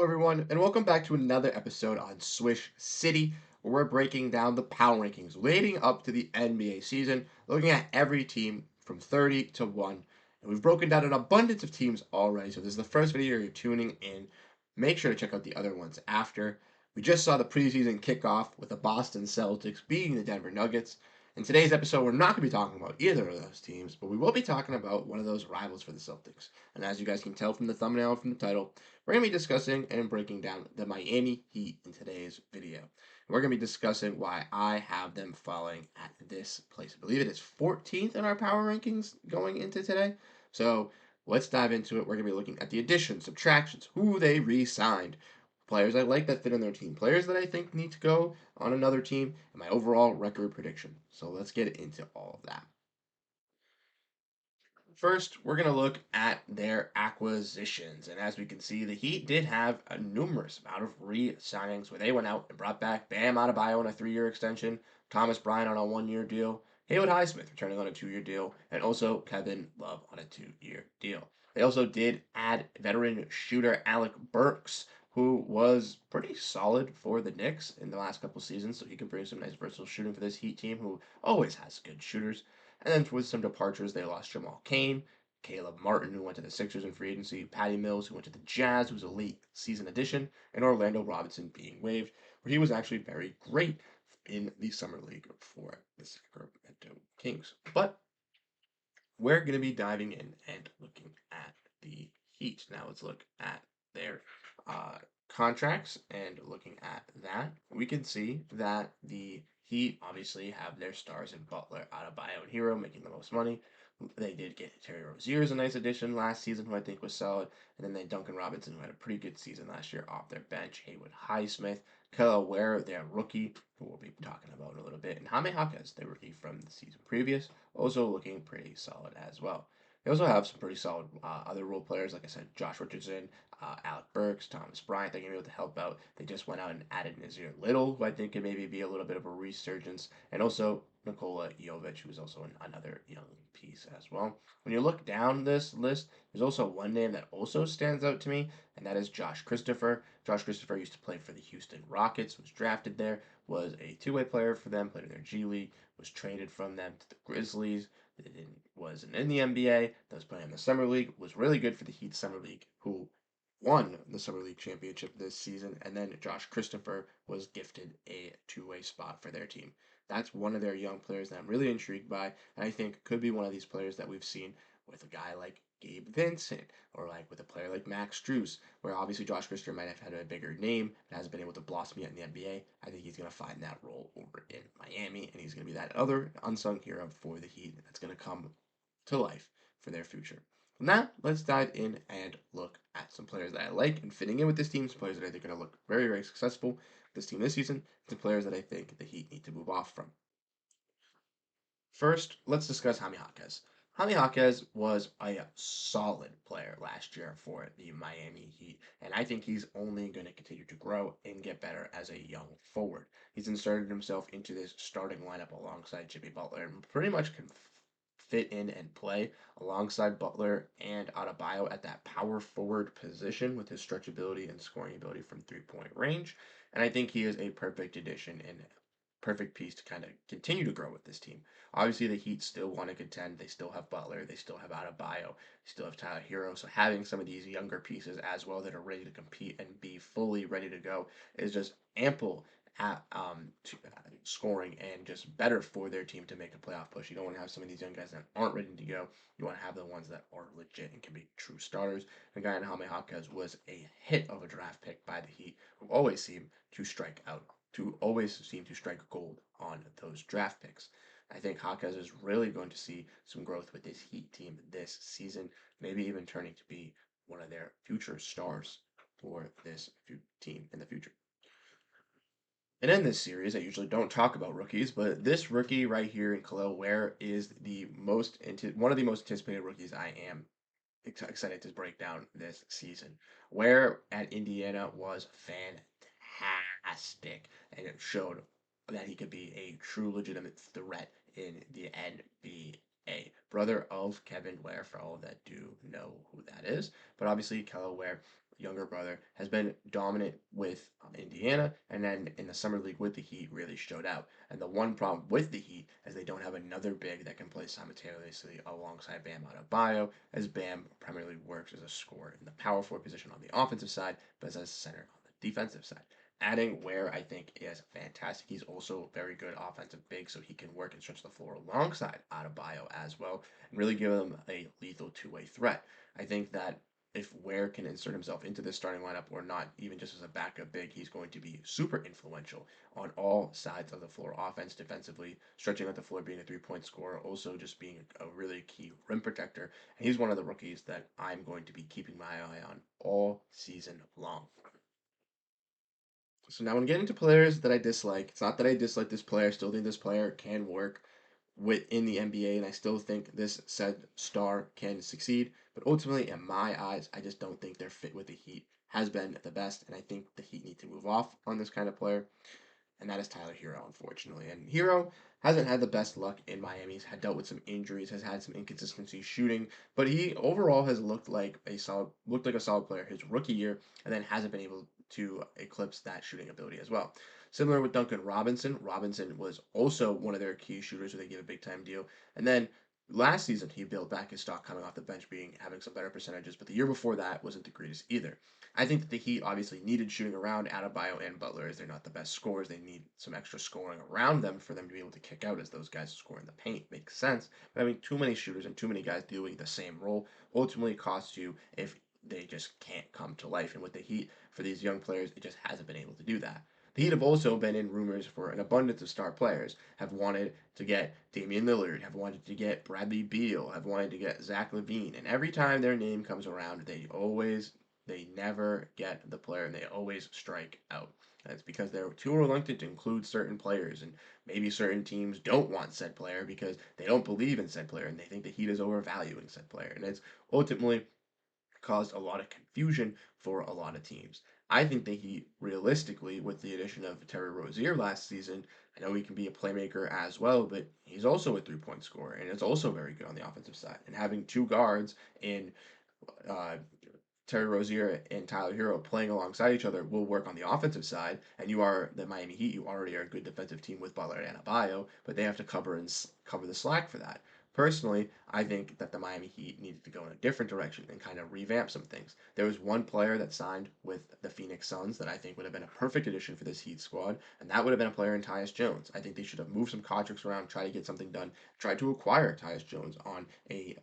Hello, everyone, and welcome back to another episode on Swish City, where we're breaking down the power rankings leading up to the NBA season, looking at every team from 30 to 1. And we've broken down an abundance of teams already, so this is the first video you're tuning in. Make sure to check out the other ones after. We just saw the preseason kickoff with the Boston Celtics beating the Denver Nuggets. In today's episode, we're not going to be talking about either of those teams, but we will be talking about one of those rivals for the Celtics. And as you guys can tell from the thumbnail and from the title, we're going to be discussing and breaking down the Miami Heat in today's video. We're going to be discussing why I have them falling at this place. I believe it is 14th in our power rankings going into today. So let's dive into it. We're going to be looking at the additions, subtractions, who they re signed, players I like that fit in their team, players that I think need to go on another team, and my overall record prediction. So let's get into all of that. First, we're going to look at their acquisitions. And as we can see, the Heat did have a numerous amount of re-signings where they went out and brought back Bam Adebayo on a 3-year extension, Thomas Bryant on a 1-year deal, Haywood Highsmith returning on a 2-year deal, and also Kevin Love on a 2-year deal. They also did add veteran shooter Alec Burks, who was pretty solid for the Knicks in the last couple seasons, so he can bring some nice versatile shooting for this Heat team, who always has good shooters. And then with some departures, they lost Jamal Cain, Caleb Martin, who went to the Sixers in free agency, Patty Mills, who went to the Jazz, who was a late season addition, and Orlando Robinson being waived, where he was actually very great in the summer league for the Sacramento Kings. But we're going to be diving in and looking at the Heat. Now let's look at their contracts and looking at that. We can see that the Heat obviously have their stars in Butler, Adebayo, and Hero making the most money. They did get Terry Rozier as a nice addition last season, who I think was solid. And then they Duncan Robinson, who had a pretty good season last year off their bench. Haywood Highsmith, Kelly Ware, their rookie, who we'll be talking about in a little bit. And Jaime Jaquez, their rookie from the season previous, also looking pretty solid as well. They also have some pretty solid other role players, like I said, Josh Richardson, Alec Burks, Thomas Bryant. They're going to be able to help out. They just went out and added Nazir Little, who I think could maybe be a little bit of a resurgence, and also Nikola Jovic, who's also another young piece as well. When you look down this list, there's also one name that also stands out to me, and that is Josh Christopher. Josh Christopher used to play for the Houston Rockets, was drafted there, was a two-way player for them, played in their G League, was traded from them to the Grizzlies, wasn't in the NBA, that was playing in the Summer League, was really good for the Heat Summer League, who won the Summer League championship this season, and then Josh Christopher was gifted a two-way spot for their team. That's one of their young players that I'm really intrigued by, and I think could be one of these players that we've seen with a guy like Gabe Vincent, or like with a player like Max Strus, where obviously Josh Christopher might have had a bigger name and hasn't been able to blossom yet in the NBA. I think he's going to find that role over in Miami, and he's going to be that other unsung hero for the Heat that's going to come to life for their future. Now, let's dive in and look at some players that I like and fitting in with this team, some players that I think are going to look very, very successful with this team this season, some players that I think the Heat need to move off from. First, let's discuss Jaime Jaquez. Jaime Jaquez was a solid player last year for the Miami Heat, and I think he's only going to continue to grow and get better as a young forward. He's inserted himself into this starting lineup alongside Jimmy Butler and pretty much can fit in and play alongside Butler and Adebayo at that power forward position with his stretchability and scoring ability from 3-point range. And I think he is a perfect addition and perfect piece to kind of continue to grow with this team. Obviously, the Heat still want to contend. They still have Butler. They still have Adebayo. They still have Tyler Hero. So having some of these younger pieces as well that are ready to compete and be fully ready to go is just ample at, scoring and just better for their team to make a playoff push. You don't want to have some of these young guys that aren't ready to go. You want to have the ones that are legit and can be true starters. A guy in Jaime Jaquez was a hit of a draft pick by the Heat, who always seem to strike out, to always seem to strike gold on those draft picks. I think Jaquez is really going to see some growth with this Heat team this season, maybe even turning to be one of their future stars for this team in the future. And in this series, I usually don't talk about rookies, but this rookie right here in Khalil Ware is one of the most anticipated rookies I am excited to break down this season. Ware at Indiana was fantastic, and it showed that he could be a true legitimate threat in the NBA. Brother of Kevin Ware, for all that do know who that is, but obviously Khalil Ware younger brother, has been dominant with Indiana, and then in the summer league with the Heat really showed out. And the one problem with the Heat is they don't have another big that can play simultaneously alongside Bam Adebayo, as Bam primarily works as a scorer in the power forward position on the offensive side, but as a center on the defensive side. Adding Ware, I think, is fantastic. He's also a very good offensive big, so he can work and stretch the floor alongside Adebayo as well, and really give them a lethal two-way threat. I think that if Ware can insert himself into this starting lineup or not, even just as a backup big, he's going to be super influential on all sides of the floor, offense, defensively, stretching out the floor, being a three-point scorer, also just being a really key rim protector. And he's one of the rookies that I'm going to be keeping my eye on all season long. So now when getting to players that I dislike, it's not that I dislike this player. I still think this player can work within the NBA, and I still think this said star can succeed. But ultimately, in my eyes, I just don't think their fit with the Heat has been the best, and I think the Heat need to move off on this kind of player, and that is Tyler Hero, unfortunately. And Hero hasn't had the best luck in Miami. He's had dealt with some injuries, has had some inconsistency shooting, but he overall has looked like a solid player his rookie year, and then hasn't been able to eclipse that shooting ability as well. Similar with Duncan Robinson. Robinson was also one of their key shooters who they gave a big time deal. And then last season he built back his stock coming off the bench being having some better percentages, but the year before that wasn't the greatest either. I think that the Heat obviously needed shooting around Adebayo and Butler as they're not the best scorers. They need some extra scoring around them for them to be able to kick out as those guys score in the paint. Makes sense. But having too many shooters and too many guys doing the same role ultimately costs you if they just can't come to life. And with the Heat, for these young players, it just hasn't been able to do that. The Heat have also been in rumors for an abundance of star players, have wanted to get Damian Lillard, have wanted to get Bradley Beal, have wanted to get Zach LaVine, and every time their name comes around, they never get the player and they always strike out. And it's because they're too reluctant to include certain players, and maybe certain teams don't want said player because they don't believe in said player and they think the Heat is overvaluing said player. And it's ultimately caused a lot of confusion for a lot of teams. I think that he realistically, with the addition of Terry Rozier last season, I know he can be a playmaker as well, but he's also a three-point scorer and it's also very good on the offensive side. And having two guards in uh, Terry Rozier and Tyler Hero playing alongside each other will work on the offensive side, and you are the Miami Heat. You already are a good defensive team with Butler and Adebayo, but they have to cover the slack for that. Personally, I think that the Miami Heat needed to go in a different direction and kind of revamp some things. There was one player that signed with the Phoenix Suns that I think would have been a perfect addition for this Heat squad, and that would have been a player in Tyus Jones. I think they should have moved some contracts around, try to get something done, try to acquire Tyus Jones on a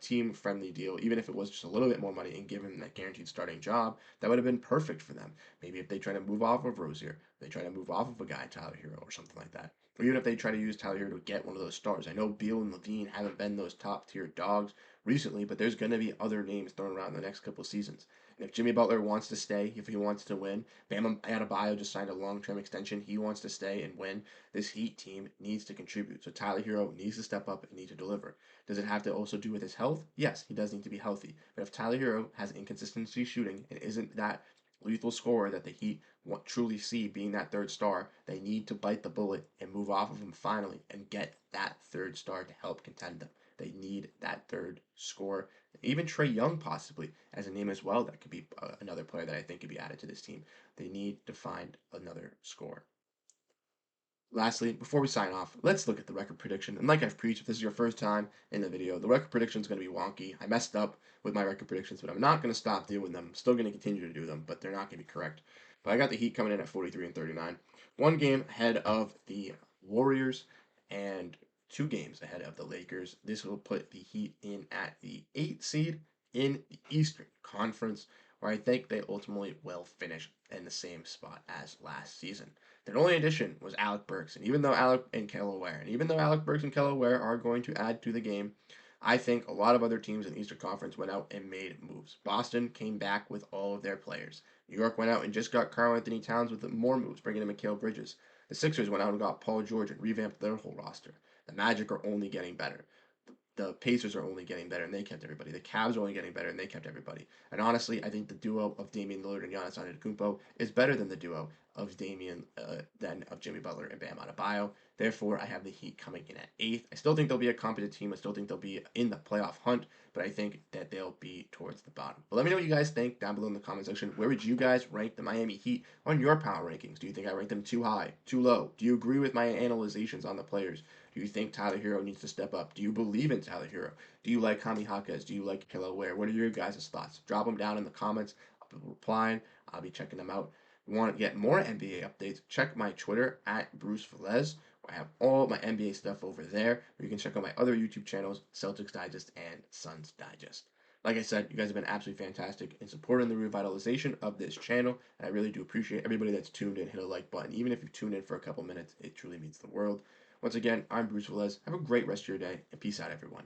team friendly deal, even if it was just a little bit more money and give him that guaranteed starting job, that would have been perfect for them. Maybe if they try to move off of Rozier, they try to move off of a guy, Tyler Hero, or something like that. Or even if they try to use Tyler Hero to get one of those stars. I know Beal and Levine haven't been those top tier dogs recently, but there's going to be other names thrown around in the next couple seasons. And if Jimmy Butler wants to stay, if he wants to win, Bam Adebayo just signed a long-term extension. He wants to stay and win. This Heat team needs to contribute. So Tyler Hero needs to step up and need to deliver. Does it have to also do with his health? Yes, he does need to be healthy. But if Tyler Hero has inconsistency shooting and isn't that lethal scorer that the Heat truly see being that third star, they need to bite the bullet and move off of him finally and get that third star to help contend them. They need that third scorer. Even Trae Young, possibly, as a name as well, that could be another player that I think could be added to this team. They need to find another scorer. Lastly, before we sign off, let's look at the record prediction. And like I've preached, if this is your first time in the video, the record prediction is going to be wonky. I messed up with my record predictions, but I'm not going to stop doing them. I'm still going to continue to do them, but they're not going to be correct. But I got the Heat coming in at 43 and 39. One game ahead of the Warriors and 2 games ahead of the Lakers. This will put the Heat in at the 8th seed in the Eastern Conference, where I think they ultimately will finish in the same spot as last season. Their only addition was Alec Burks, and even though Alec Burks and Kello Ware are going to add to the game, I think a lot of other teams in the Eastern Conference went out and made moves. Boston came back with all of their players. New York went out and just got Karl-Anthony Towns with more moves, bringing in Mikal Bridges. The Sixers went out and got Paul George and revamped their whole roster. The Magic are only getting better. The Pacers are only getting better, and they kept everybody. The Cavs are only getting better, and they kept everybody. And honestly, I think the duo of Damian Lillard and Giannis Antetokounmpo is better than the duo of Jimmy Butler and Bam Adebayo. Therefore, I have the Heat coming in at 8th. I still think they'll be a competent team. I still think they'll be in the playoff hunt, but I think that they'll be towards the bottom. But let me know what you guys think down below in the comment section. Where would you guys rank the Miami Heat on your power rankings? Do you think I ranked them too high, too low? Do you agree with my analyzations on the players? Do you think Tyler Hero needs to step up? Do you believe in Tyler Hero? Do you like Kami Hakas? Do you like Killer Ware? What are your guys' thoughts? Drop them down in the comments. I'll be replying. I'll be checking them out. If you want to get more NBA updates, check my Twitter at Bruce Velez. I have all my NBA stuff over there. Or you can check out my other YouTube channels, Celtics Digest and Suns Digest. Like I said, you guys have been absolutely fantastic in supporting the revitalization of this channel, and I really do appreciate everybody that's tuned in. Hit a like button. Even if you've tuned in for a couple minutes, it truly means the world. Once again, I'm Bruce Velez. Have a great rest of your day, and peace out, everyone.